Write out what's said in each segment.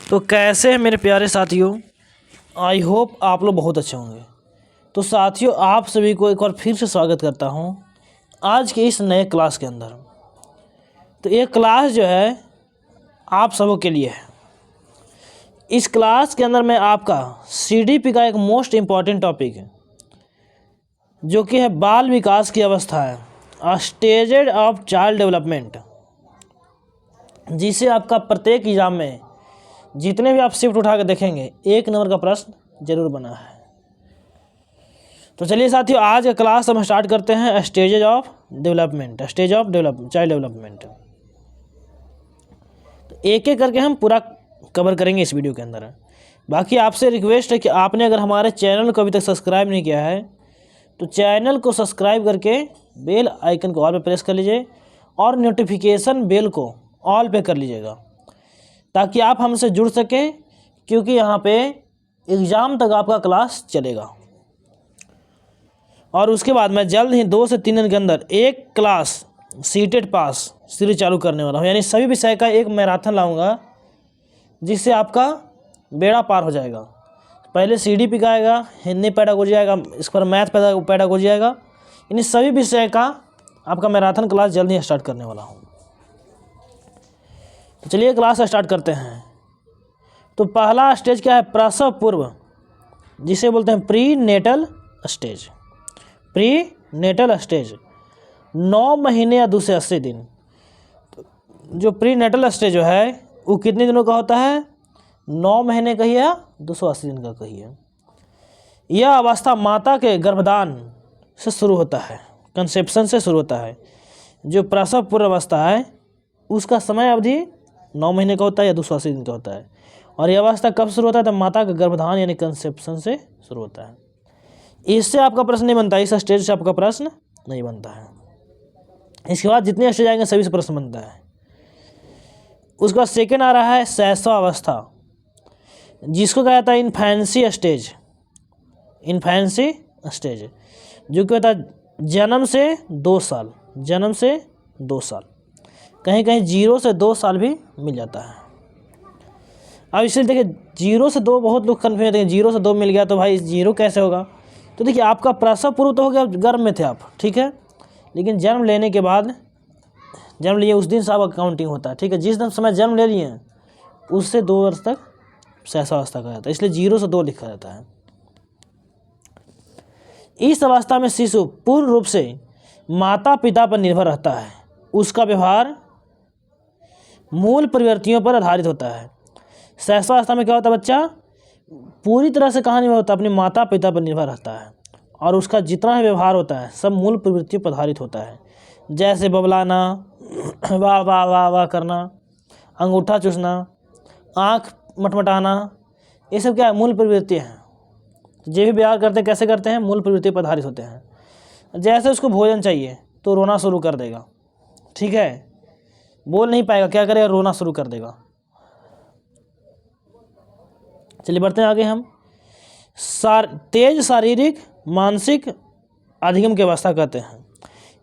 तो कैसे हैं मेरे प्यारे साथियों। आई होप आप लोग बहुत अच्छे होंगे। तो साथियों, आप सभी को एक बार फिर से स्वागत करता हूं आज के इस नए क्लास के अंदर। तो ये क्लास जो है आप सबों के लिए है। इस क्लास के अंदर मैं आपका CDP का एक मोस्ट इम्पॉर्टेंट टॉपिक है जो कि है बाल विकास की अवस्था है, स्टेजेज ऑफ चाइल्ड डेवलपमेंट, जिसे आपका प्रत्येक एग्जाम में जितने भी आप शिफ्ट उठा के देखेंगे 1 नंबर का प्रश्न जरूर बना है। तो चलिए साथियों, आज का क्लास हम स्टार्ट करते हैं stages of development, stage of child development. तो एक एक करके हम पूरा कवर करेंगे इस वीडियो के अंदर। बाकी आपसे रिक्वेस्ट है कि आपने अगर हमारे चैनल को अभी तक सब्सक्राइब नहीं किया है तो चैनल को सब्सक्राइब करके बेल आइकन को ऑल पे प्रेस कर लीजिए और नोटिफिकेशन बेल को ऑल पे कर लीजिएगा ताकि आप हमसे जुड़ सकें, क्योंकि यहाँ पे एग्ज़ाम तक आपका क्लास चलेगा। और उसके बाद मैं जल्द ही 2 से 3 दिन के अंदर एक क्लास सीटेड पास सीरीज चालू करने वाला हूँ, यानी सभी विषय का एक मैराथन लाऊंगा जिससे आपका बेड़ा पार हो जाएगा। पहले CDP का आएगा, हिंदी पेडागोजी आएगा, इस पर मैथ पेडागोजी आएगा, यानी सभी विषय का आपका मैराथन क्लास जल्द ही स्टार्ट करने वाला हूँ। तो चलिए क्लास स्टार्ट करते हैं। तो पहला स्टेज क्या है? प्रसव पूर्व, जिसे बोलते हैं prenatal stage. Prenatal stage 9 महीने या 280 दिन। तो जो प्री नेटल स्टेज जो है वो कितने दिनों का होता है? 9 महीने का ही या 280 दिन का ही है। यह अवस्था माता के गर्भधान से शुरू होता है, कंसेप्शन से शुरू होता है। जो प्रसव पूर्व अवस्था है उसका समय अवधि 9 महीने का होता है या 280 दिन का होता है। और यह अवस्था कब शुरू होता है? तब माता का गर्भधान यानी कंसेप्शन से शुरू होता है। इससे आपका प्रश्न नहीं बनता, इस स्टेज से आपका प्रश्न नहीं बनता है। इसके बाद जितने स्टेज आएंगे सभी से प्रश्न बनता है। उसके बाद सेकेंड आ रहा है शैशवावस्था, जिसको कहा जाता है इन्फेंसी स्टेज। इन्फेंसी स्टेज जो कि होता है जन्म से 2 साल, जन्म से 2 साल, कहीं कहीं 0 से 2 साल भी मिल जाता है। अब इसलिए देखिए 0 से 2 बहुत लोग कन्फ्यूज होते हैं, 0 से 2 मिल गया तो भाई 0 कैसे होगा? तो देखिए आपका प्रसव पूर्व तो हो गया, गर्भ में थे आप, ठीक है, लेकिन जन्म लेने के बाद, जन्म लिए उस दिन से आपका काउंटिंग होता है, ठीक है। जिस दिन समय जन्म ले लिए हैं उससे 2 वर्ष तक शैशवावस्था कहा जाता है, इसलिए 0 से 2 लिखा जाता है। इस अवस्था में शिशु पूर्ण रूप से माता पिता पर निर्भर रहता है, उसका व्यवहार मूल प्रवृत्तियों पर आधारित होता है। शैशवावस्था में क्या होता है? बच्चा पूरी तरह से कहाँ निर्भर होता है? अपने माता पिता पर निर्भर रहता है और उसका जितना भी व्यवहार होता है सब मूल प्रवृत्तियों पर आधारित होता है। जैसे बबलाना, वाह वाह वाह वाह करना, अंगूठा चूसना, आँख मटमटाना, ये सब क्या है? मूल प्रवृत्ति हैं। जो भी व्यवहार करते हैं कैसे करते हैं? मूल प्रवृत्ति पर आधारित होते हैं। जैसे उसको भोजन चाहिए तो रोना शुरू कर देगा, ठीक है, बोल नहीं पाएगा, क्या करेगा? रोना शुरू कर देगा। चलिए बढ़ते हैं आगे हम। तेज शारीरिक मानसिक अधिगम की अवस्था कहते हैं।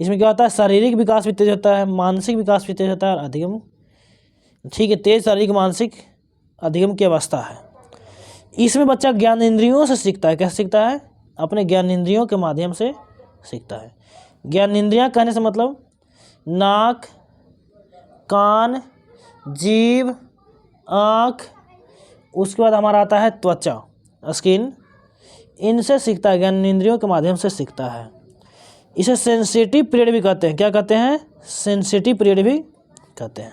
इसमें क्या होता है? शारीरिक विकास भी तेज होता है, मानसिक विकास भी तेज होता है और अधिगम, ठीक है, तेज शारीरिक मानसिक अधिगम की अवस्था है। इसमें बच्चा ज्ञानेंद्रियों से सीखता है। कैसे सीखता है? अपने ज्ञानेंद्रियों के माध्यम से सीखता है। ज्ञानेंद्रियां कहने से मतलब नाक, कान, जीभ, आँख, उसके बाद हमारा आता है त्वचा, स्किन, इनसे सीखता है, ज्ञानेंद्रियों के माध्यम से सीखता है। इसे सेंसिटिव पीरियड भी कहते हैं। क्या कहते हैं? सेंसिटिव पीरियड भी कहते हैं।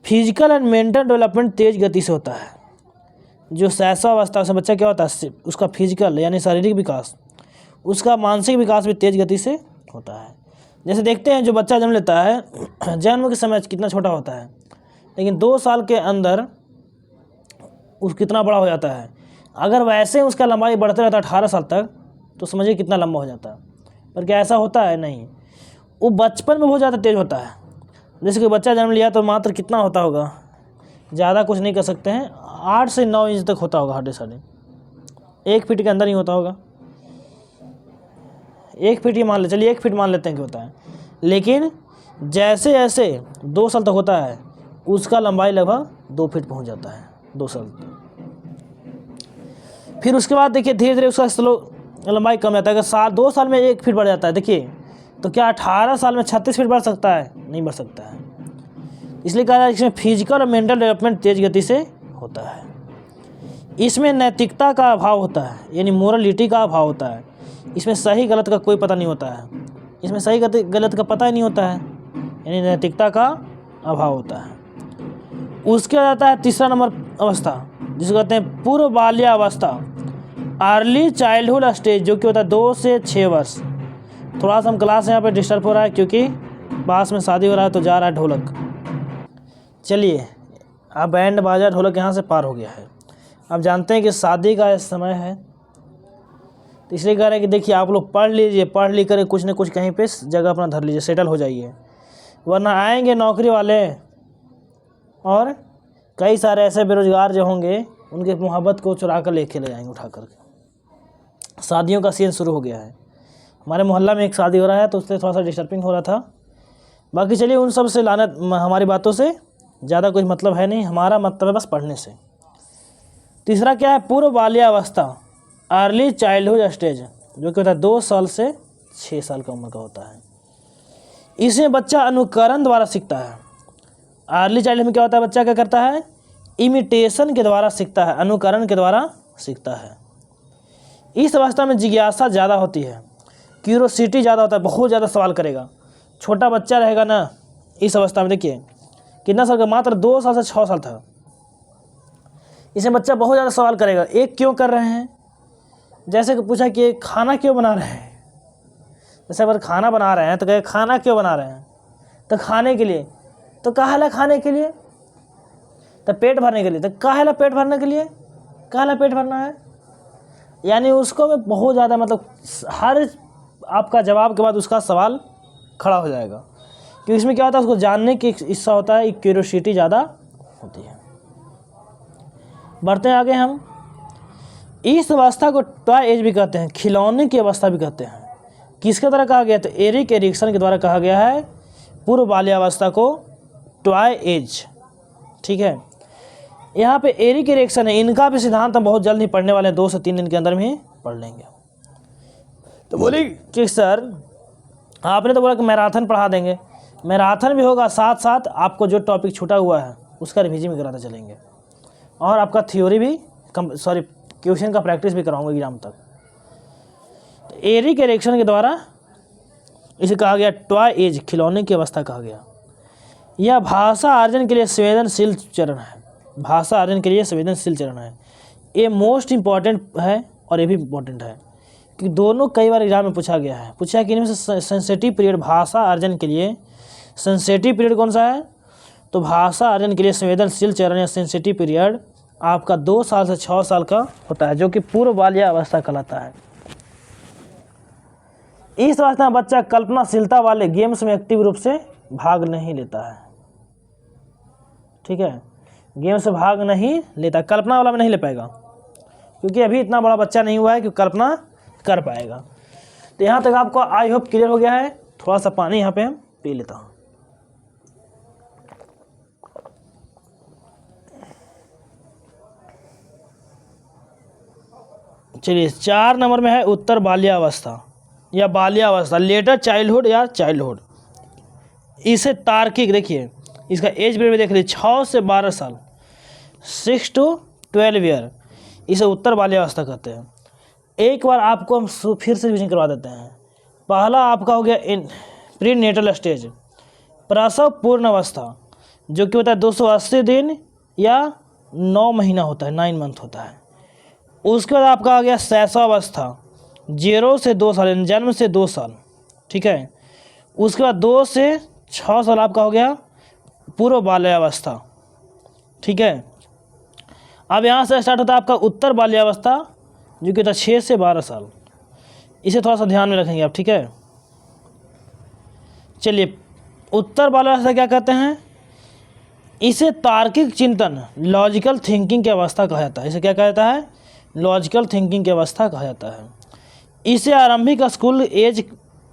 फिजिकल एंड मेंटल डेवलपमेंट तेज गति से होता है। जो शैशवावस्था से बच्चा क्या होता है? उसका फिजिकल यानी शारीरिक विकास, उसका मानसिक विकास भी तेज गति से होता है। जैसे देखते हैं जो बच्चा जन्म लेता है जन्म के समय कितना छोटा होता है, लेकिन 2 साल के अंदर उस कितना बड़ा हो जाता है। अगर वैसे उसका लंबाई बढ़ते रहता है 18 साल तक तो समझिए कितना लंबा हो जाता है। पर क्या ऐसा होता है? नहीं, वो बचपन में बहुत ज़्यादा तेज होता है। जैसे कि बच्चा जन्म लिया तो मात्र कितना होता होगा, ज़्यादा कुछ नहीं कर सकते हैं, 8 से 9 इंच तक होता होगा, 1 फीट के अंदर ही होता होगा, 1 फीट ही मान ले, चलिए 1 फीट मान लेते हैं कि होता है। लेकिन जैसे जैसे 2 साल तक होता है उसका लंबाई लगभग 2 फीट पहुंच जाता है 2 साल। फिर उसके बाद देखिए धीरे धीरे उसका लंबाई कम जाता है। अगर 2 साल में 1 फीट बढ़ जाता है देखिए, तो क्या 18 साल में 36 फीट बढ़ सकता है? नहीं बढ़ सकता है। इसलिए कहा जाए इसमें फिजिकल और मेंटल डेवलपमेंट तेज गति से होता है। इसमें नैतिकता का अभाव होता है, यानी मोरलिटी का अभाव होता है। इसमें सही गलत का कोई पता नहीं होता है। इसमें सही गलत का पता ही नहीं होता है, यानी नैतिकता का अभाव होता है। उसके बाद आता है तीसरा नंबर अवस्था, जिसको कहते हैं पूर्व बाल्यावस्था, अर्ली चाइल्डहुड स्टेज, जो कि होता है 2 से 6 वर्ष। थोड़ा सा हम क्लास यहाँ पे डिस्टर्ब हो रहा है क्योंकि पास में शादी हो रहा है तो जा रहा है ढोलक। चलिए, अब बैंड बाजा ढोलक यहाँ से पार हो गया है। अब जानते हैं कि शादी का समय है, तो इसलिए कह रहे हैं कि देखिए आप लोग पढ़ लीजिए, पढ़ लिख कर कुछ न कुछ कहीं पे जगह अपना धर लीजिए, सेटल हो जाइए, वरना आएंगे नौकरी वाले और कई सारे ऐसे बेरोजगार जो होंगे उनके मोहब्बत को चुरा कर लेके ले जाएंगे उठा करके। शादियों का सीजन शुरू हो गया है। हमारे मोहल्ला में एक शादी हो रहा है तो उससे थोड़ा सा डिस्टर्बिंग हो रहा था। बाकी चलिए उन सब से लानत, हमारी बातों से ज़्यादा कुछ मतलब है नहीं, हमारा मतलब है बस पढ़ने से। तीसरा क्या है? पूर्व बाल्यावस्था, अर्ली चाइल्डहुड स्टेज, जो कि होता है 2 साल से 6 साल का उम्र का होता है। इसमें बच्चा अनुकरण द्वारा सीखता है। अर्ली चाइल्डहुड में क्या होता है? बच्चा क्या करता है? इमिटेशन के द्वारा सीखता है, अनुकरण के द्वारा सीखता है। इस अवस्था में जिज्ञासा ज़्यादा होती है, क्यूरोसिटी ज़्यादा होता है, बहुत ज़्यादा सवाल करेगा। छोटा बच्चा रहेगा ना इस अवस्था में, देखिए कितना साल का, मात्र 2 साल से 6 साल था। इसमें बच्चा बहुत ज़्यादा सवाल करेगा। एक क्यों कर रहे हैं, जैसे कि पूछा कि खाना क्यों बना रहे हैं, जैसे अगर खाना बना रहे हैं तो कहे खाना क्यों बना रहे हैं, तो खाने के लिए, तो काहेला खाने के लिए, तो पेट भरने के लिए, तो काहेला पेट भरने के लिए, काहेला पेट भरना है। यानी उसको में बहुत ज़्यादा मतलब हर आपका जवाब के बाद उसका सवाल खड़ा हो जाएगा, क्योंकि इसमें क्या होता है उसको जानने की इच्छा होता है, क्यूरियोसिटी ज़्यादा होती है। बढ़ते हैं आगे हम। इस अवस्था को टॉय एज भी कहते हैं, खिलौने की अवस्था भी कहते हैं। किसके द्वारा कहा गया? तो एरिक एरिक्सन के द्वारा कहा गया है पूर्व बाल्यावस्था को टॉय एज। ठीक है, यहाँ पे एरिक एरिक्सन है, इनका भी सिद्धांत हम बहुत जल्द ही पढ़ने वाले हैं, 2 से 3 दिन के अंदर में ही पढ़ लेंगे। तो बोले कि सर आपने तो बोला कि मैराथन पढ़ा देंगे, मैराथन भी होगा, साथ साथ आपको जो टॉपिक छूटा हुआ है उसका रिवीजन भी कराते चलेंगे, और आपका थ्योरी भी क्वेश्चन का प्रैक्टिस भी कराऊंगा एग्जाम तक। तो एरिक एरिक्सन के द्वारा इसे कहा गया टॉय एज, खिलौने की अवस्था कहा गया। यह भाषा अर्जन के लिए संवेदनशील चरण है, भाषा अर्जन के लिए संवेदनशील चरण है। ये मोस्ट इम्पॉर्टेंट है और ये भी इम्पॉर्टेंट है, कि दोनों कई बार एग्जाम में पूछा गया है। पूछा कि इनमें से सेंसिटिव पीरियड भाषा अर्जन के लिए सेंसिटिव पीरियड कौन सा है? तो भाषा अर्जन के लिए संवेदनशील चरण या सेंसिटिव पीरियड आपका 2 साल से 6 साल का होता है, जो कि पूर्व बाल्यावस्था कहलाता है। इस अवस्था में बच्चा कल्पनाशीलता वाले गेम्स में एक्टिव रूप से भाग नहीं लेता है। ठीक है, गेम से भाग नहीं लेता, कल्पना वाला में नहीं ले पाएगा, क्योंकि अभी इतना बड़ा बच्चा नहीं हुआ है कि कल्पना कर पाएगा। तो यहाँ तक आपको आई होप क्लियर हो गया है। थोड़ा सा पानी यहाँ पे हम पी लेता हूँ। चलिए 4 नंबर में है उत्तर बाल्यावस्था या बाल्यावस्था, लेटर चाइल्डहुड या चाइल्डहुड। इसे तार्किक, देखिए इसका एज पीरियड देख लीजिए 6 से 12 साल, 6 to 12 ईयर, इसे उत्तर बाल्यावस्था कहते हैं। एक बार आपको हम फिर से रिवीजन करवा देते हैं। पहला आपका हो गया प्री नेटल स्टेज, प्रसव पूर्ण अवस्था, जो कि होता है 280 दिन या 9 महीना होता है, 9 मंथ होता है। उसके बाद आपका आ गया शैशवावस्था, 0 से 2 साल, जन्म से 2 साल। ठीक है, उसके बाद 2 से 6 साल आपका हो गया पूर्व बाल्यावस्था। ठीक है, अब यहाँ से स्टार्ट होता है आपका उत्तर बाल्यावस्था, जो कि होता है 6 से 12 साल। इसे थोड़ा सा ध्यान में रखेंगे आप। ठीक है, चलिए उत्तर बाल्यावस्था क्या कहते हैं? इसे तार्किक चिंतन, लॉजिकल थिंकिंग की अवस्था कहा जाता है। इसे क्या कहा जाता है? लॉजिकल थिंकिंग की अवस्था कहा जाता है। इसे आरंभिक स्कूल एज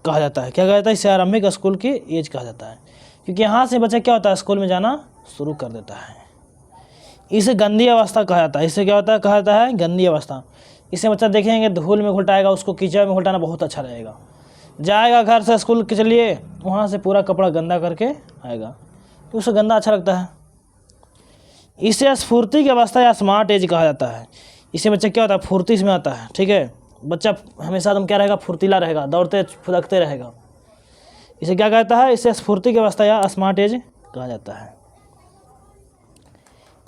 कहा जाता है। क्या कहा जाता है? इसे आरंभिक स्कूल की एज कहा जाता है, क्योंकि यहाँ से बच्चा क्या होता है, स्कूल में जाना शुरू कर देता है। इसे गंदी अवस्था कहा जाता है। इससे क्या होता है, कहा जाता है गंदी अवस्था। इसे बच्चा देखेंगे धूल में घुलटाएगा, उसको कीचड़ में घुलटाना बहुत अच्छा लगेगा। जाएगा घर से स्कूल के चलिए, वहाँ से पूरा कपड़ा गंदा करके आएगा, तो उसे गंदा अच्छा लगता है। इसे स्फूर्ति की अवस्था या स्मार्ट एज कहा जाता है। इसे बच्चा क्या होता है, फुर्ती इसमें आता है। ठीक है, बच्चा हमेशा एकदम क्या रहेगा, फुर्तीला रहेगा, दौड़ते फुदकते रहेगा। इसे क्या कहता है, इसे स्फूर्ति की अवस्था या स्मार्ट एज कहा जाता है।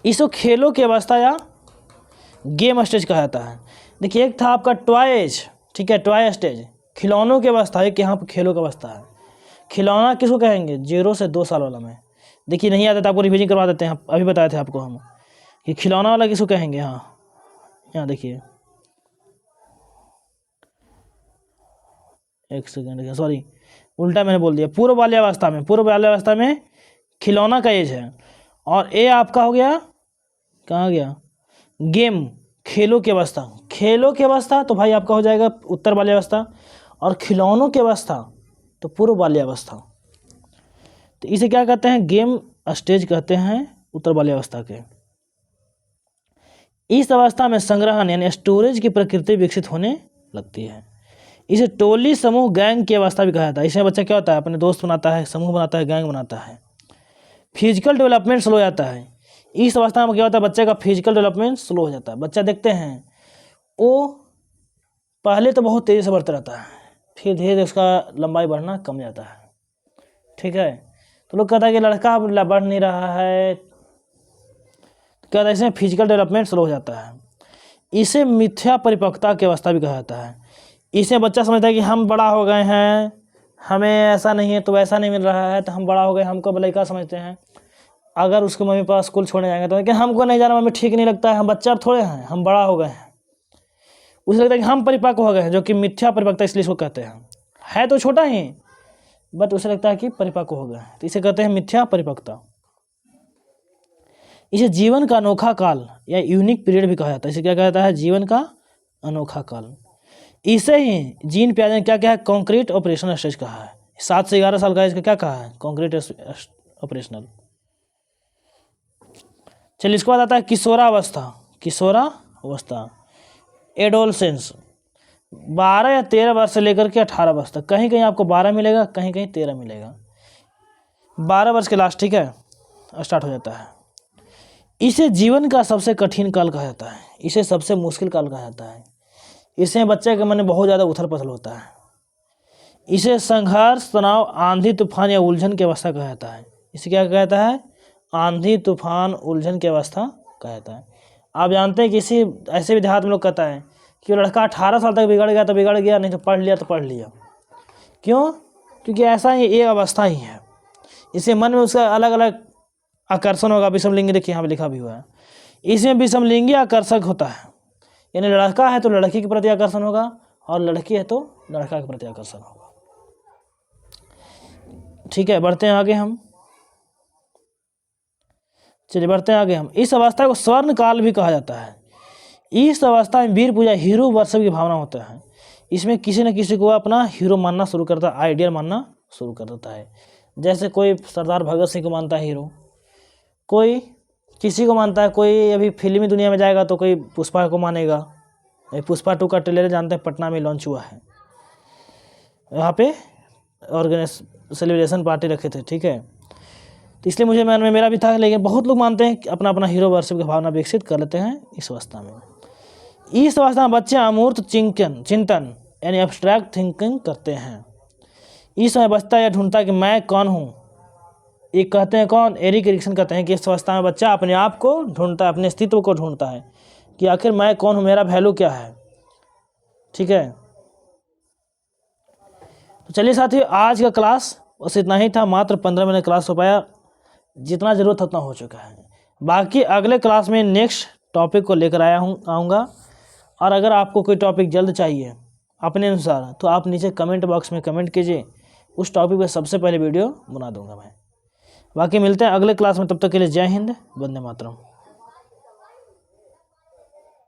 इसको खेलों की अवस्था या गेम स्टेज कहा जाता है। देखिए, एक था आपका टॉय एज, ठीक है, टॉय स्टेज, खिलौनों की अवस्था, एक यहाँ पर खेलों की अवस्था है। खिलौना किसको कहेंगे, 0 से 2 साल वाला में। देखिए नहीं आता तो आपको रिवीजन करवा देते हैं, अभी बताए थे आपको हम कि खिलौना वाला किसको कहेंगे। यहाँ देखिए, एक सेकेंड, सॉरी उल्टा मैंने बोल दिया। पूर्व बाल्यावस्था में, पूर्व बाल्यावस्था में खिलौना का एज है। और ए आपका हो गया, कहाँ गया, गेम, खेलों की अवस्था। खेलों की अवस्था तो भाई आपका हो जाएगा उत्तर बाल्यावस्था, और खिलौनों की अवस्था तो पूर्व बाल्यावस्था। तो इसे क्या कहते हैं, गेम स्टेज कहते हैं उत्तर बाल्यावस्था के। इस अवस्था में संग्रहण यानी स्टोरेज की प्रकृति विकसित होने लगती है। इसे टोली, समूह, गैंग की अवस्था भी कहा जाता है। इसमें बच्चा क्या होता है, अपने दोस्त बनाता है, समूह बनाता है, गैंग बनाता है। फिजिकल डेवलपमेंट स्लो हो जाता है। इस अवस्था में क्या होता है, बच्चे का फिजिकल डेवलपमेंट स्लो हो जाता है। बच्चा देखते हैं वो पहले तो बहुत तेज़ी से बढ़ता रहता है, फिर धीरे धीरे उसका लंबाई बढ़ना कम जाता है। ठीक है, तो लोग कहता है कि लड़का बढ़ नहीं रहा है, क्या होता है, इसमें फिजिकल डेवलपमेंट स्लो हो जाता है। इसे मिथ्या परिपक्वता की अवस्था भी कहा जाता है। इसमें बच्चा समझता है कि हम बड़ा हो गए हैं, हमें ऐसा नहीं है तो वैसा नहीं मिल रहा है, तो हम बड़ा हो गए, हमको लड़का समझते हैं। अगर उसके मम्मी पापा स्कूल छोड़ने जाएंगे तो लेकिन हमको नहीं जाना, मम्मी ठीक नहीं लगता है, हम बच्चा थोड़े हैं, हम बड़ा हो गए हैं। उसे लगता है कि हम परिपक्व हो गए हैं, जो कि मिथ्या परिपक्वता इसलिए इसको कहते हैं। है तो छोटा ही, बट उसे लगता है कि परिपक्व हो गए हैं, तो इसे कहते हैं मिथ्या परिपक्वता। इसे जीवन का अनोखा काल या यूनिक पीरियड भी कहा जाता है। इसे क्या कहा जाता है, जीवन का अनोखा काल। इसे ही जीन पियाजे ने क्या कहा है, कॉन्क्रीट ऑपरेशनल स्टेज कहा है। 7 से 11 साल का इसका क्या कहा है, कॉन्क्रीट ऑपरेशनल। चलिए, इसके बाद आता है किशोरावस्था। किशोरावस्था, एडोलसेंस, 12 या 13 वर्ष से लेकर के 18 वर्ष तक। कहीं कहीं आपको 12 मिलेगा, कहीं कहीं 13 मिलेगा। 12 वर्ष के लास्ट, ठीक है, स्टार्ट हो जाता है। इसे जीवन का सबसे कठिन काल कहा जाता है। इसे सबसे मुश्किल काल कहा जाता है। इसमें बच्चे के मन में बहुत ज़्यादा उथल पुथल होता है। इसे संघर्ष, तनाव, आंधी तूफान या उलझन की अवस्था कहा जाता है। इसे क्या कहा जाता है, आंधी तूफान उलझन की अवस्था कहा जाता है। आप जानते हैं कि इसी ऐसे भी देहात में लोग कहता है कि लड़का 18 साल तक बिगड़ गया तो बिगड़ गया, नहीं तो पढ़ लिया तो पढ़ लिया। क्यों, क्योंकि ऐसा ही एक अवस्था ही है। इसे मन में उसका अलग अलग आकर्षण होगा। विषमलिंगी, देखिए यहाँ पे लिखा भी हुआ है, इसमें विषमलिंगी आकर्षक होता है। यानी लड़का है तो लड़की के प्रति आकर्षण होगा, और लड़की है तो लड़का के प्रति आकर्षण होगा। ठीक है, बढ़ते हैं आगे हम। चलिए बढ़ते हैं आगे हम। इस अवस्था को स्वर्ण काल भी कहा जाता है। इस अवस्था में वीर पूजा, हीरो वर्शिप की भावना होता है। इसमें किसी न किसी को अपना हीरो मानना शुरू करता है, आइडियल मानना शुरू कर देता है। जैसे कोई सरदार भगत सिंह को मानता है हीरो, कोई किसी को मानता है, कोई अभी फिल्मी दुनिया में जाएगा तो कोई पुष्पा को मानेगा। पुष्पा 2 का ट्रेलर जानते हैं, पटना में लॉन्च हुआ है, यहाँ पे सेलिब्रेशन पार्टी रखे थे। ठीक है, तो इसलिए मुझे मन में मेरा भी था, लेकिन बहुत लोग मानते हैं कि अपना अपना हीरो वर्शिप की भावना विकसित कर लेते हैं इस अवस्था में। इस अवस्था में बच्चे अमूर्त चिंतन यानी एब्स्ट्रैक्ट थिंकिंग करते हैं। इस समय बचता यह ढूंढता है कि मैं कौन हूँ। एक कहते हैं कौन, एरिक एरिक्सन कहते हैं कि इस अवस्था में बच्चा अपने आप को ढूंढता है, अपने अस्तित्व को ढूंढता है कि आखिर मैं कौन हूँ, मेरा वैल्यू क्या है। ठीक है, तो चलिए साथियों, आज का क्लास बस इतना ही था। मात्र 15 मिनट क्लास हो पाया, जितना ज़रूरत था उतना हो चुका है। बाकी अगले क्लास में नेक्स्ट टॉपिक को लेकर आऊँगा। और अगर आपको कोई टॉपिक जल्द चाहिए अपने अनुसार, तो आप नीचे कमेंट बॉक्स में कमेंट कीजिए, उस टॉपिक पर सबसे पहले वीडियो बना दूंगा मैं। बाकी मिलते हैं अगले क्लास में, तब तक के लिए जय हिंद, वंदे मातरम।